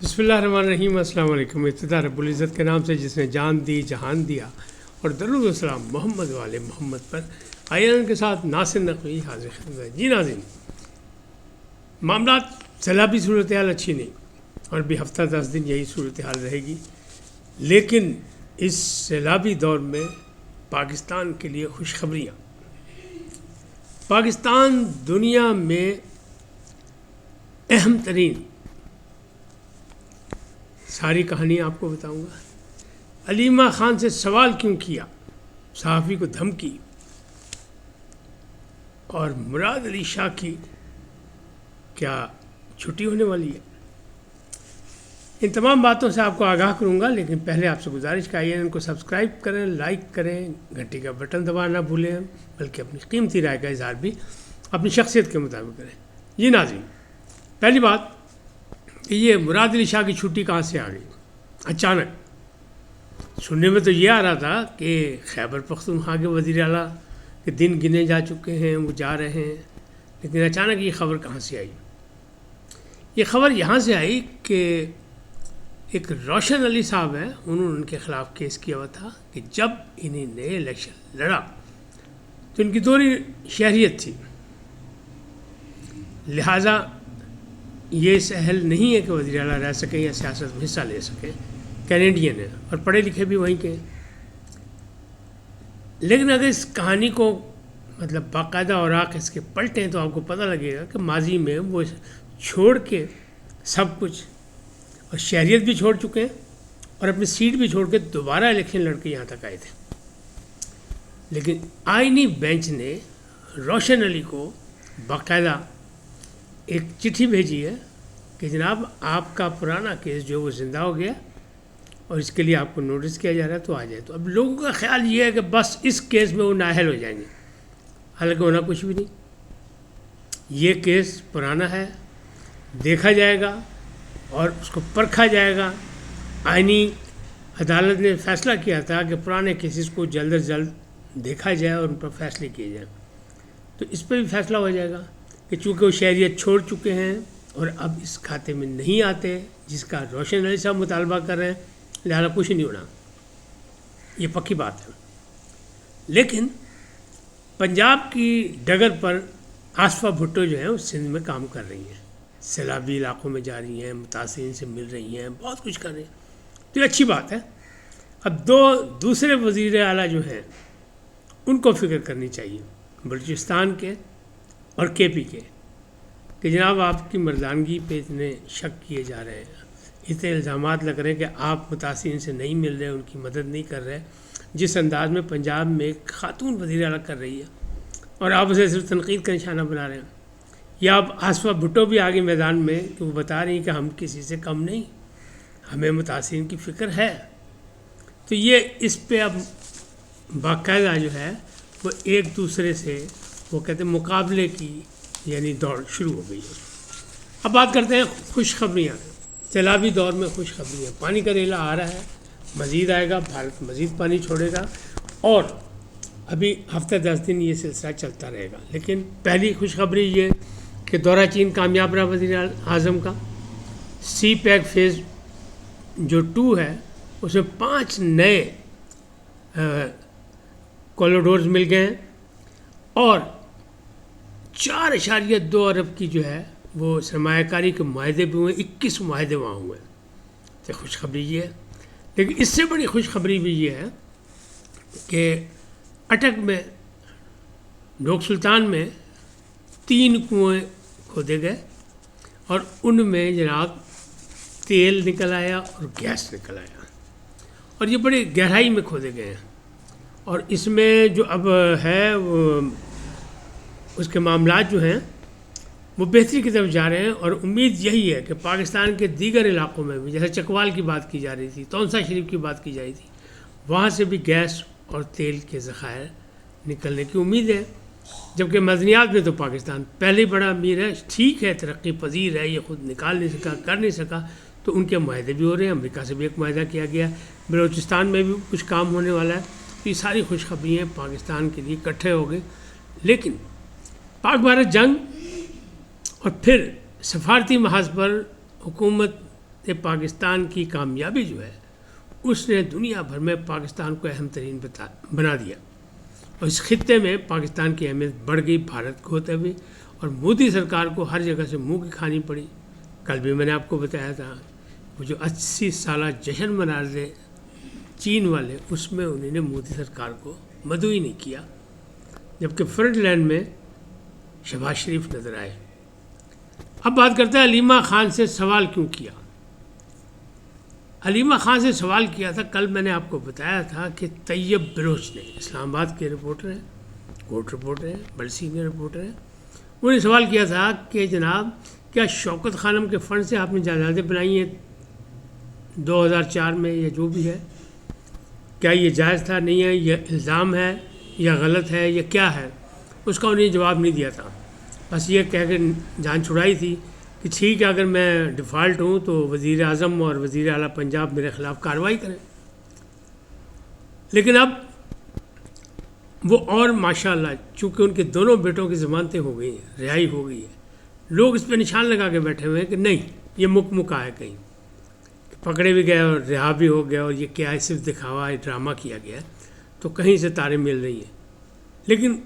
بسم اللہ الرحمن الرحیم۔ السلام علیکم۔ ابتدا رب العزت کے نام سے جس نے جان دی جہان دیا، اور درود و سلام محمد والے محمد پر۔ آئین کے ساتھ ناصر نقوی حاضر خدمت ہے۔ جی ناظرین، معاملات سیلابی صورتحال اچھی نہیں، اور بھی ہفتہ 10 دن یہی صورتحال رہے گی، لیکن اس سیلابی دور میں پاکستان کے لیے خوشخبریاں۔ پاکستان دنیا میں اہم ترین، ساری کہانی آپ کو بتاؤں گا۔ علیمہ خان سے سوال کیوں کیا، صحافی کو دھمکی، اور مراد علی شاہ کی کیا چھٹی ہونے والی ہے، ان تمام باتوں سے آپ کو آگاہ کروں گا۔ لیکن پہلے آپ سے گزارش کا ان کو سبسکرائب کریں، لائک کریں، گھنٹی کا بٹن دبانا نہ بھولیں، بلکہ اپنی قیمتی رائے کا اظہار بھی اپنی شخصیت کے مطابق کریں۔ جی ناظرین، پہلی بات کہ یہ مراد علی شاہ کی چھٹی کہاں سے آ گئی اچانک؟ سننے میں تو یہ آ رہا تھا کہ خیبر پختونخوا کے وزیر اعلیٰ کے دن گنے جا چکے ہیں، وہ جا رہے ہیں، لیکن اچانک یہ خبر کہاں سے آئی؟ یہ خبر یہاں سے آئی کہ ایک روشن علی صاحب ہیں، انہوں نے ان کے خلاف کیس کیا ہوا تھا کہ جب انہیں نے الیکشن لڑا تو ان کی دوہری شہریت تھی، لہٰذا یہ سہل نہیں ہے کہ وزیر اعلیٰ رہ سکیں یا سیاست میں حصہ لے سکیں۔ کینیڈین ہیں اور پڑھے لکھے بھی وہیں کے ہیں۔ لیکن اگر اس کہانی کو باقاعدہ اوراق اس کے پلٹیں تو آپ کو پتہ لگے گا کہ ماضی میں وہ چھوڑ کے سب کچھ، اور شہریت بھی چھوڑ چکے ہیں، اور اپنی سیٹ بھی چھوڑ کے دوبارہ الیکشن لڑ کے یہاں تک آئے تھے۔ لیکن آئینی بینچ نے روشن علی کو باقاعدہ ایک چٹھی بھیجی ہے کہ جناب آپ کا پرانا کیس جو وہ زندہ ہو گیا، اور اس کے لیے آپ کو نوٹس کیا جا رہا ہے، تو آ جائے۔ تو اب لوگوں کا خیال یہ ہے کہ بس اس کیس میں وہ نااہل ہو جائیں گے، حالانکہ ہونا کچھ بھی نہیں۔ یہ کیس پرانا ہے، دیکھا جائے گا اور اس کو پرکھا جائے گا۔ آئینی عدالت نے فیصلہ کیا تھا کہ پرانے کیسز کو جلد از جلد دیکھا جائے اور ان پر فیصلے کیے جائیں، تو اس پہ بھی فیصلہ ہو جائے گا کہ چونکہ وہ شہریت چھوڑ چکے ہیں اور اب اس کھاتے میں نہیں آتے جس کا روشن علی صاحب مطالبہ کر رہے ہیں، لہٰذا کچھ نہیں ہونا، یہ پکی بات ہے۔ لیکن پنجاب کی ڈگر پر آصفہ بھٹو جو ہیں وہ سندھ میں کام کر رہی ہیں، سیلابی علاقوں میں جا رہی ہیں، متاثرین سے مل رہی ہیں، بہت کچھ کر رہی ہیں، تو یہ اچھی بات ہے۔ اب دوسرے وزیر اعلیٰ جو ہیں ان کو فکر کرنی چاہیے، بلوچستان کے اور کے پی کے، کہ جناب آپ کی مردانگی پہ اتنے شک کیے جا رہے ہیں، اتنے الزامات لگ رہے ہیں کہ آپ متاثرین سے نہیں مل رہے، ان کی مدد نہیں کر رہے، جس انداز میں پنجاب میں ایک خاتون وزیر اعلیٰ کر رہی ہے، اور آپ اسے صرف تنقید کا نشانہ بنا رہے ہیں۔ یا اب آصفہ بھٹو بھی آگے میدان میں کہ وہ بتا رہی ہیں کہ ہم کسی سے کم نہیں، ہمیں متاثرین کی فکر ہے۔ تو یہ اس پہ اب باقاعدہ جو ہے وہ ایک دوسرے سے وہ کہتے ہیں مقابلے کی یعنی دوڑ شروع ہو گئی ہے۔ اب بات کرتے ہیں خوشخبریاں، سیلابی دور میں خوشخبریاں۔ پانی کا ریلا آ رہا ہے، مزید آئے گا، بھارت مزید پانی چھوڑے گا، اور ابھی ہفتہ 10 دن یہ سلسلہ چلتا رہے گا۔ لیکن پہلی خوشخبری یہ کہ دورہ چین کامیاب رہا وزیر اعظم کا۔ سی پیک فیز جو 2 ہے اس میں 5 نئے کوریڈورز مل گئے ہیں، اور 4.2 ارب کی جو ہے وہ سرمایہ کاری کے معاہدے بھی ہوئے، 21 معاہدے وہاں ہوئے، تو خوشخبری یہ ہے۔ لیکن اس سے بڑی خوشخبری بھی یہ ہے کہ اٹک میں ڈوک سلطان میں 3 کنویں کھودے گئے، اور ان میں جناب تیل نکل آیا اور گیس نکل آیا، اور یہ بڑی گہرائی میں کھودے گئے ہیں، اور اس میں جو اب ہے وہ اس کے معاملات جو ہیں وہ بہتری کی طرف جا رہے ہیں، اور امید یہی ہے کہ پاکستان کے دیگر علاقوں میں بھی، جیسے چکوال کی بات کی جا رہی تھی، تونسا شریف کی بات کی جا رہی تھی، وہاں سے بھی گیس اور تیل کے ذخائر نکلنے کی امید ہے۔ جبکہ معدنیات میں تو پاکستان پہلے بڑا امیر ہے، ٹھیک ہے ترقی پذیر ہے، یہ خود نکال نہیں سکا، کر نہیں سکا، تو ان کے معاہدے بھی ہو رہے ہیں، امریکہ سے بھی ایک معاہدہ کیا گیا، بلوچستان میں بھی کچھ کام ہونے والا ہے۔ تو یہ ساری خوشخبریاں پاکستان کے لیے اکٹھے ہو گئے۔ لیکن پاک بھارت جنگ اور پھر سفارتی محاذ پر حکومت پاکستان کی کامیابی جو ہے اس نے دنیا بھر میں پاکستان کو اہم ترین بنا دیا، اور اس خطے میں پاکستان کی اہمیت بڑھ گئی بھارت کو ہوتے ہوئے، اور مودی سرکار کو ہر جگہ سے منہ کی کھانی پڑی۔ کل بھی میں نے آپ کو بتایا تھا وہ جو 80 سالہ جشن منا رہے چین والے، اس میں انہوں نے مودی سرکار کو مدعو ہی نہیں کیا، جبکہ فرنٹ لائن میں شہباز شریف نظر آئے۔ اب بات کرتے ہیں علیمہ خان سے سوال کیوں کیا۔ علیمہ خان سے سوال کیا تھا، کل میں نے آپ کو بتایا تھا کہ طیب بلوچ نے، اسلام آباد کے رپورٹر ہیں، کورٹ رپورٹر ہیں، بڑے سینئر رپورٹر ہیں، انہوں نے سوال کیا تھا کہ جناب کیا شوکت خانم کے فنڈ سے آپ نے جائیدادیں بنائی ہیں 2004 میں یا جو بھی ہے، کیا یہ جائز تھا نہیں ہے، یہ الزام ہے یا غلط ہے یا کیا ہے؟ اس کا انہوں نے جواب نہیں دیا تھا، بس یہ کہہ کے جان چھڑائی تھی کہ ٹھیک ہے اگر میں ڈیفالٹ ہوں تو وزیر اعظم اور وزیر اعلیٰ پنجاب میرے خلاف کارروائی کریں۔ لیکن اب وہ اور ماشاءاللہ چونکہ ان کے دونوں بیٹوں کی ضمانتیں ہو گئی ہیں، رہائی ہو گئی ہے، لوگ اس پہ نشان لگا کے بیٹھے ہوئے ہیں کہ نہیں یہ مکا ہے، کہیں پکڑے بھی گئے اور رہا بھی ہو گیا، اور یہ کیا ہے صرف دکھاوا ہے، ڈرامہ کیا گیا ہے، تو کہیں سے تارے مل رہی ہیں۔ لیکن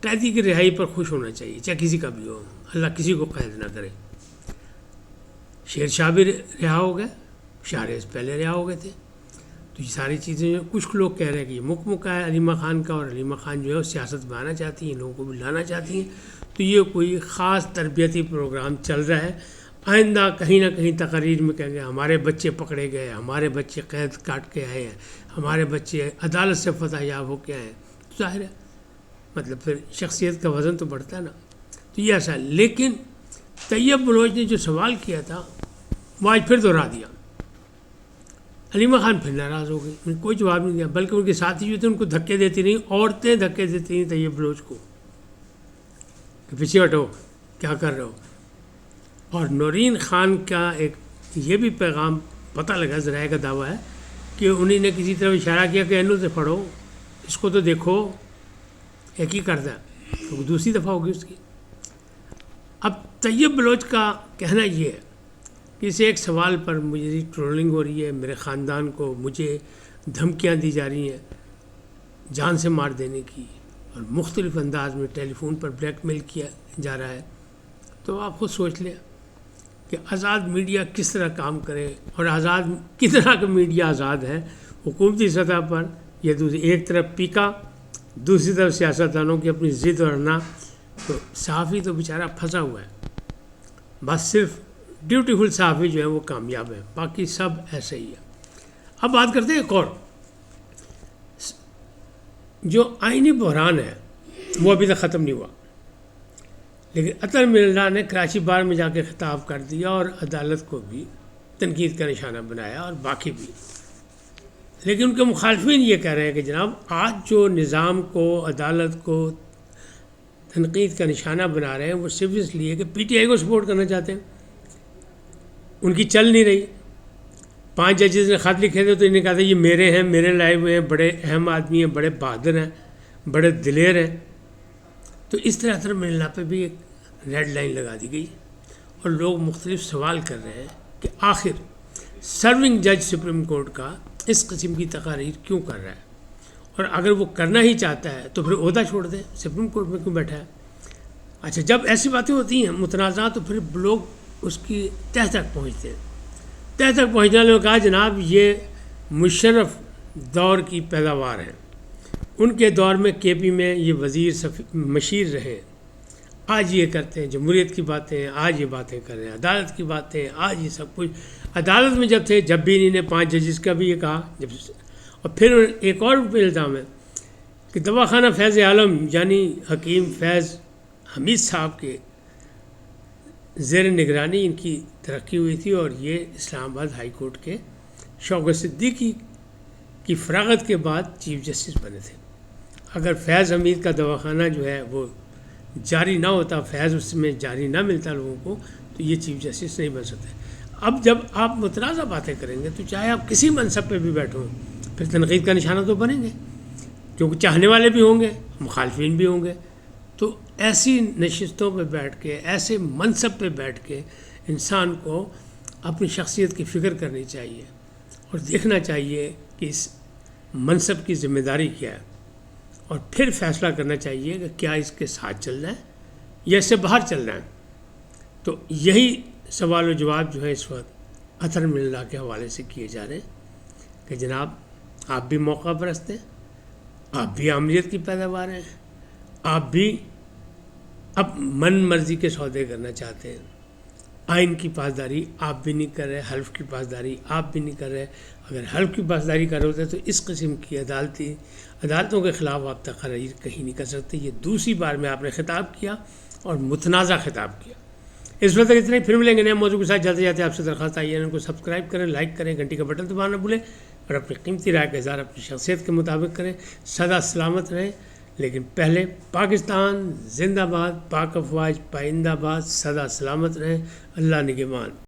قیدی کی رہائی پر خوش ہونا چاہیے، چاہے کسی کا بھی ہو، اللہ کسی کو قید نہ کرے۔ شیر شاہ بھی رہا ہو گئے، شاہریز پہلے رہا ہو گئے تھے، تو یہ ساری چیزیں کچھ لوگ کہہ رہے ہیں کہ یہ مکا ہے علیمہ خان کا، اور علیمہ خان جو ہے وہ سیاست میں آنا چاہتی ہیں، لوگوں کو بھی لانا چاہتی ہیں، تو یہ کوئی خاص تربیتی پروگرام چل رہا ہے۔ آئندہ کہیں نہ کہیں تقاریر میں کہیں گے ہمارے بچے پکڑے گئے، ہمارے بچے قید کاٹ کے آئے ہیں، ہمارے بچے عدالت سے فتح یاب ہو کے آئے ہیں، تو ظاہر ہے مطلب پھر شخصیت کا وزن تو بڑھتا ہے نا، تو یہ ایسا ہے۔ لیکن طیب بلوچ نے جو سوال کیا تھا وہ آج پھر دہرا دیا۔ علیمہ خان پھر ناراض ہو گئی، انہوں نے کوئی جواب نہیں دیا، بلکہ ان کے ساتھی جو تھے ان کو دھکے دیتی رہیں، عورتیں دھکے دیتی رہیں طیب بلوچ کو کہ پیچھے ہٹو، کیا کر رہے ہو۔ اور نورین خان کا ایک یہ بھی پیغام پتہ لگا، ذرائع کا دعویٰ ہے کہ انہیں نے کسی طرح اشارہ کیا کہ اینو سے پڑھو، اس کو تو دیکھو ایک ہی کرتا ہے، تو دوسری دفعہ ہوگی اس کی۔ اب طیب بلوچ کا کہنا یہ ہے کہ اس ایک سوال پر مجھے ٹرولنگ ہو رہی ہے، میرے خاندان کو مجھے دھمکیاں دی جا رہی ہیں جان سے مار دینے کی، اور مختلف انداز میں ٹیلی فون پر بلیک میل کیا جا رہا ہے، تو آپ خود سوچ لیں کہ آزاد میڈیا کس طرح کام کرے، اور آزاد کتنا کا میڈیا آزاد ہے حکومتی سطح پر، یہ دوسری ایک طرف پیکا، دوسری طرف سیاستدانوں کی اپنی ضد اور انا، تو صحافی تو بیچارہ پھنسا ہوا ہے، بس صرف ڈیوٹیفل صحافی جو ہے وہ کامیاب ہے، باقی سب ایسے ہی ہے۔ اب بات کرتے ہیں ایک اور، جو آئینی بحران ہے وہ ابھی تک ختم نہیں ہوا، لیکن اطہر من اللہ نے کراچی بار میں جا کے خطاب کر دیا اور عدالت کو بھی تنقید کا نشانہ بنایا، اور باقی بھی۔ لیکن ان کے مخالفین یہ کہہ رہے ہیں کہ جناب آج جو نظام کو، عدالت کو تنقید کا نشانہ بنا رہے ہیں وہ صرف اس لیے کہ پی ٹی آئی کو سپورٹ کرنا چاہتے ہیں، ان کی چل نہیں رہی۔ 5 ججز نے خط لکھے تھے تو انہیں کہا تھا یہ میرے ہیں، میرے لائے ہوئے ہیں، بڑے اہم آدمی ہیں، بڑے بہادر ہیں، بڑے دلیر ہیں، تو اس طرح اطہر من اللہ پہ بھی ایک ریڈ لائن لگا دی گئی، اور لوگ مختلف سوال کر رہے ہیں کہ آخر سرونگ جج سپریم کورٹ کا اس قسم کی تقاریر کیوں کر رہا ہے، اور اگر وہ کرنا ہی چاہتا ہے تو پھر عہدہ چھوڑ دے، سپریم کورٹ میں کیوں بیٹھا ہے۔ اچھا جب ایسی باتیں ہوتی ہیں متنازعات، تو پھر لوگ اس کی تہ تک پہنچتے ہیں۔ تہ تک پہنچنے والوں نے کہا جناب یہ مشرف دور کی پیداوار ہیں، ان کے دور میں کے پی میں یہ وزیر مشیر رہے، آج یہ کرتے ہیں جمہوریت کی باتیں، آج یہ باتیں کر رہے ہیں عدالت کی باتیں، آج یہ سب کچھ۔ عدالت میں جب تھے جب بھی انہوں نے 5 ججز کا بھی یہ کہا، اور پھر ایک اور پہ الزام ہے کہ دواخانہ فیض عالم یعنی حکیم فیض حمید صاحب کے زیر نگرانی ان کی ترقی ہوئی تھی، اور یہ اسلام آباد ہائی کورٹ کے شوکت صدیقی کی فراغت کے بعد چیف جسٹس بنے تھے۔ اگر فیض حمید کا دواخانہ جو ہے وہ جاری نہ ہوتا، فیض اس میں جاری نہ ملتا لوگوں کو، تو یہ چیف جسٹس نہیں بن سکتے۔ اب جب آپ متنازع باتیں کریں گے تو چاہے آپ کسی منصب پہ بھی بیٹھو، پھر تنقید کا نشانہ تو بنیں گے، کیونکہ چاہنے والے بھی ہوں گے، مخالفین بھی ہوں گے۔ تو ایسی نشستوں پہ بیٹھ کے، ایسے منصب پہ بیٹھ کے انسان کو اپنی شخصیت کی فکر کرنی چاہیے اور دیکھنا چاہیے کہ اس منصب کی ذمہ داری کیا ہے، اور پھر فیصلہ کرنا چاہیے کہ کیا اس کے ساتھ چلنا ہے یا اس سے باہر چلنا ہے۔ تو یہی سوال و جواب جو ہے اس وقت اطہر من اللہ کے حوالے سے کیے جا رہے ہیں کہ جناب آپ بھی موقع پرست ہیں، آپ بھی عامریت کی پیداوار ہیں، آپ بھی اب من مرضی کے سودے کرنا چاہتے ہیں، آئین کی پاسداری آپ بھی نہیں کر رہے، حلف کی پاسداری آپ بھی نہیں کر رہے۔ اگر حلف کی پاسداری کر رہے ہوتے تو اس قسم کی عدالتوں کے خلاف آپ تقریر کہیں نہیں کر سکتے۔ یہ دوسری بار میں آپ نے خطاب کیا اور متنازع خطاب کیا۔ اس وقت تک اتنا ہی، پھر ملیں گے نئے موضوع کے ساتھ۔ جلد جاتے آپ سے درخواست آئی ہے ان کو سبسکرائب کریں، لائک کریں، گھنٹی کا بٹن دبانا نہ بھولیں، اور اپنی قیمتی رائے کا اظہار اپنی شخصیت کے مطابق کریں۔ سدا سلامت رہیں، لیکن پہلے پاکستان زندہ باد، پاک افواج پائندہ باد، سدا سلامت رہیں، اللہ نگہبان۔